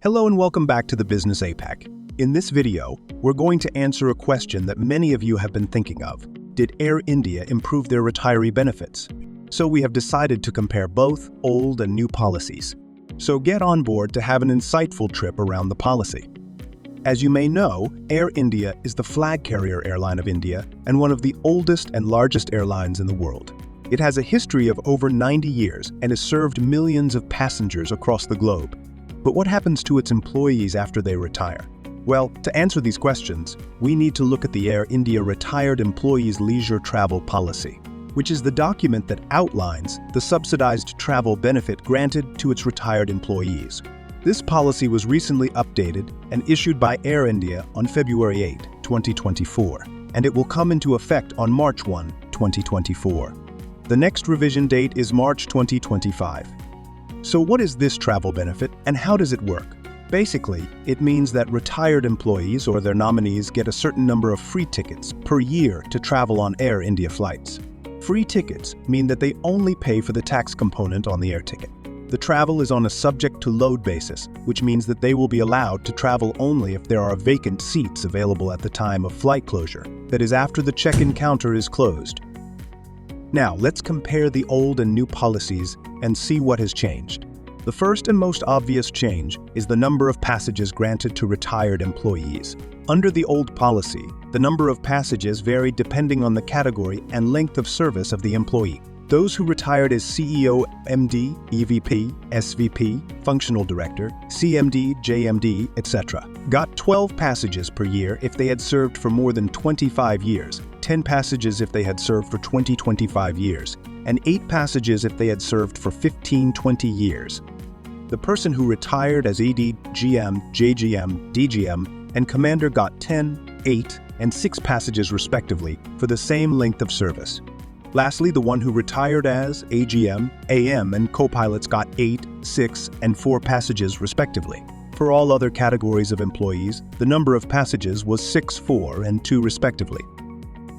Hello and welcome back to the Business Apac. In this video, we're going to answer a question that many of you have been thinking of. Did Air India improve their retiree benefits? So we have decided to compare both old and new policies. So get on board to have an insightful trip around the policy. As you may know, Air India is the flag carrier airline of India and one of the oldest and largest airlines in the world. It has a history of over 90 years and has served millions of passengers across the globe. But what happens to its employees after they retire? Well, to answer these questions, we need to look at the Air India Retired Employees Leisure Travel Policy, which is the document that outlines the subsidized travel benefit granted to its retired employees. This policy was recently updated and issued by Air India on February 8, 2024, and it will come into effect on March 1, 2024. The next revision date is March 2025. So what is this travel benefit and how does it work? Basically, it means that retired employees or their nominees get a certain number of free tickets per year to travel on Air India flights. Free tickets mean that they only pay for the tax component on the air ticket. The travel is on a subject-to-load basis, which means that they will be allowed to travel only if there are vacant seats available at the time of flight closure, that is after the check-in counter is closed. Now, let's compare the old and new policies and see what has changed. The first and most obvious change is the number of passages granted to retired employees. Under the old policy, the number of passages varied depending on the category and length of service of the employee. Those who retired as CEO, MD, EVP, SVP, Functional Director, CMD, JMD, etc., got 12 passages per year if they had served for more than 25 years, 10 passages if they had served for 25 years, and 8 passages if they had served for 20 years. The person who retired as ED, GM, JGM, DGM, and Commander got 10, 8, and 6 passages respectively for the same length of service. Lastly, the one who retired as AGM, AM, and co-pilots got 8, 6, and 4 passages respectively. For all other categories of employees, the number of passages was 6, 4, and 2 respectively.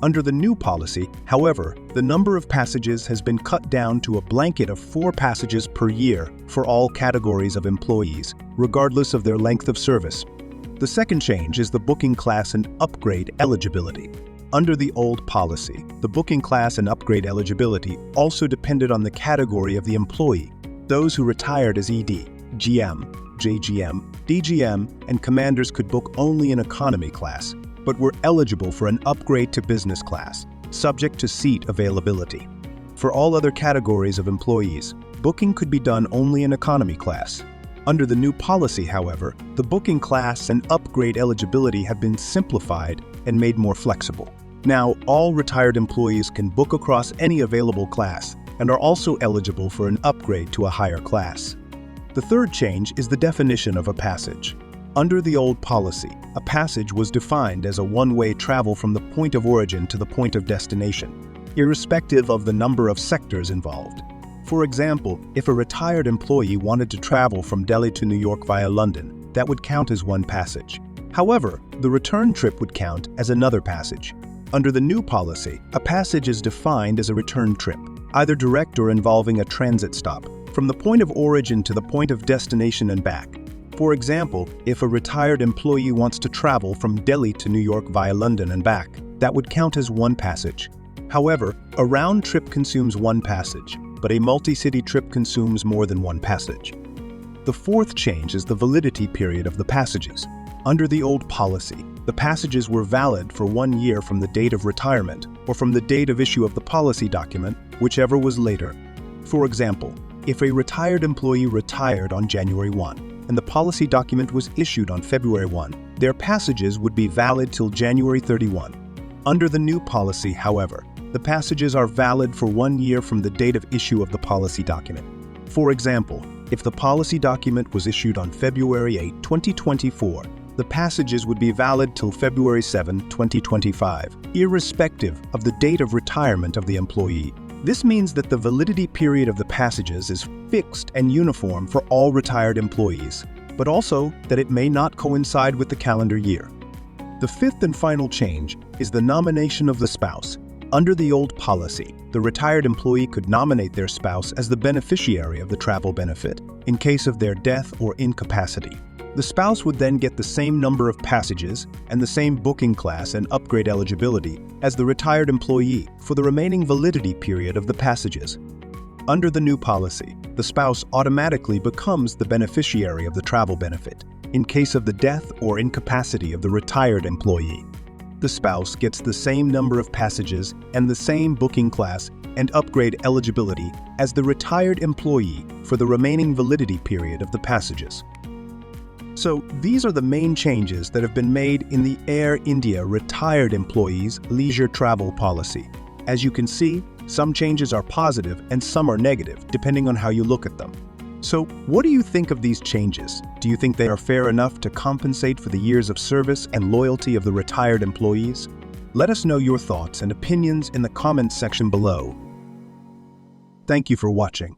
Under the new policy, however, the number of passages has been cut down to a blanket of 4 passages per year for all categories of employees, regardless of their length of service. The second change is the booking class and upgrade eligibility. Under the old policy, the booking class and upgrade eligibility also depended on the category of the employee. Those who retired as ED, GM, JGM, DGM, and commanders could book only in economy class, but were eligible for an upgrade to business class, subject to seat availability. For all other categories of employees, booking could be done only in economy class. Under the new policy, however, the booking class and upgrade eligibility have been simplified and made more flexible. Now, all retired employees can book across any available class and are also eligible for an upgrade to a higher class. The third change is the definition of a passage. Under the old policy, a passage was defined as a one-way travel from the point of origin to the point of destination, irrespective of the number of sectors involved. For example, if a retired employee wanted to travel from Delhi to New York via London, that would count as one passage. However, the return trip would count as another passage. Under the new policy, a passage is defined as a return trip, either direct or involving a transit stop, from the point of origin to the point of destination and back. For example, if a retired employee wants to travel from Delhi to New York via London and back, that would count as one passage. However, a round trip consumes one passage, but a multi-city trip consumes more than one passage. The fourth change is the validity period of the passages. Under the old policy, the passages were valid for 1 year from the date of retirement or from the date of issue of the policy document, whichever was later. For example, if a retired employee retired on January 1 and the policy document was issued on February 1, their passages would be valid till January 31. Under the new policy, however, the passages are valid for 1 year from the date of issue of the policy document. For example, if the policy document was issued on February 8, 2024, the passages would be valid till February 7, 2025, irrespective of the date of retirement of the employee. This means that the validity period of the passages is fixed and uniform for all retired employees, but also that it may not coincide with the calendar year. The fifth and final change is the nomination of the spouse. Under the old policy, the retired employee could nominate their spouse as the beneficiary of the travel benefit in case of their death or incapacity. The spouse would then get the same number of passages and the same booking class and upgrade eligibility as the retired employee for the remaining validity period of the passages. Under the new policy, the spouse automatically becomes the beneficiary of the travel benefit in case of the death or incapacity of the retired employee. The spouse gets the same number of passages and the same booking class and upgrade eligibility as the retired employee for the remaining validity period of the passages. So these are the main changes that have been made in the Air India retired employees' leisure travel policy. As you can see, some changes are positive and some are negative, depending on how you look at them. So what do you think of these changes? Do you think they are fair enough to compensate for the years of service and loyalty of the retired employees? Let us know your thoughts and opinions in the comments section below. Thank you for watching.